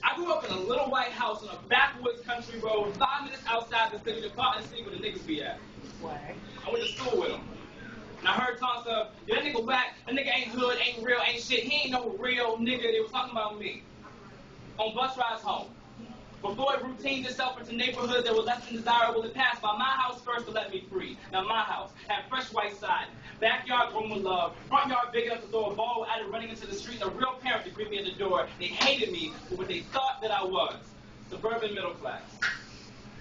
I grew up in a little white house on a backwoods country road, 5 minutes outside the city, the part of the city where the niggas be at. What? I went to school with him. And I heard Tom say, yeah, that nigga whack, that nigga ain't hood, ain't real, ain't shit. He ain't no real nigga. They was talking about me. On bus rides home. Before it routined itself into neighborhoods that were less than desirable, it passed by my house first to let me free. Now my house had fresh white siding, backyard grown with love, front yard big enough to throw a ball at it running into the street, and a real parent to greet me at the door. They hated me for what they thought that I was, suburban middle class.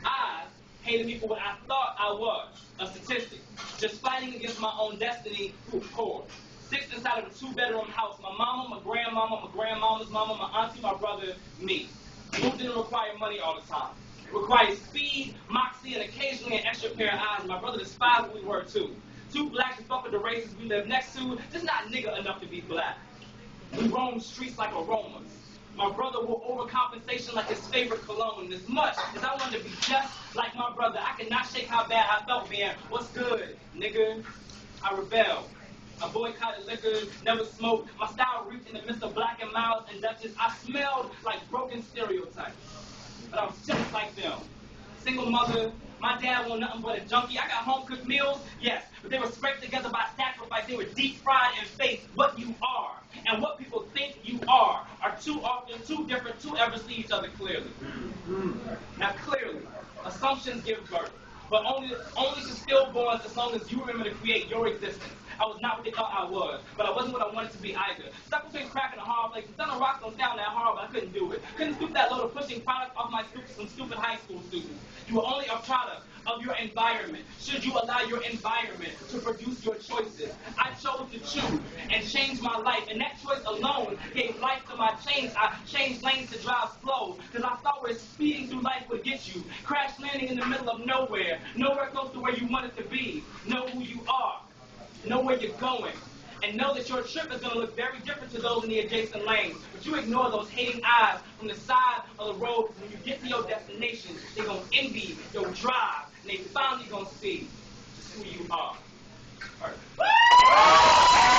I hated me for what I thought I was, a statistic, just fighting against my own destiny, poor. 6 inside of a 2-bedroom house, my mama, my grandmama's mama, my auntie, my brother, me. Food didn't require money all the time. It required speed, moxie, and occasionally an extra pair of eyes. My brother despised what we were too. 2 blacks who fuck with the races we live next to, just not nigga enough to be black. We roam streets like aromas. My brother will overcompensation like his favorite cologne. As much as I wanted to be just like my brother, I could not shake how bad I felt, man. What's good, nigga? I rebelled. I boycotted liquor, never smoked. My style reeked in the midst of black and mild and Dutchess. I smelled like broken stereotypes, but I was just like them. Single mother, my dad was nothing but a junkie. I got home-cooked meals, yes, but they were scraped together by sacrifice. They were deep-fried in faith. What you are and what people think you are too often too different to ever see each other clearly. Now, clearly, assumptions give birth, but only to stillborns as long as you remember to create your existence. I was not what they thought I was, but I wasn't what I wanted to be either. Stuck between crack and a hard place. Selling rocks don't sound that hard, but I couldn't do it. Couldn't scoop that load of pushing products off my stoop to some stupid high school students. You were only a product of your environment. Should you allow your environment to produce your choices? I chose to choose and change my life, and that choice alone gave life to my change. I changed lanes to drive slow, because I thought where speeding through life would get you. Crash landing in the middle of nowhere close to where you wanted to be. Know who you are. Know where you're going, and know that your trip is going to look very different to those in the adjacent lanes. But you ignore those hating eyes from the side of the road. When you get to your destination, they're going to envy your drive, and they finally going to see just who you are. All right.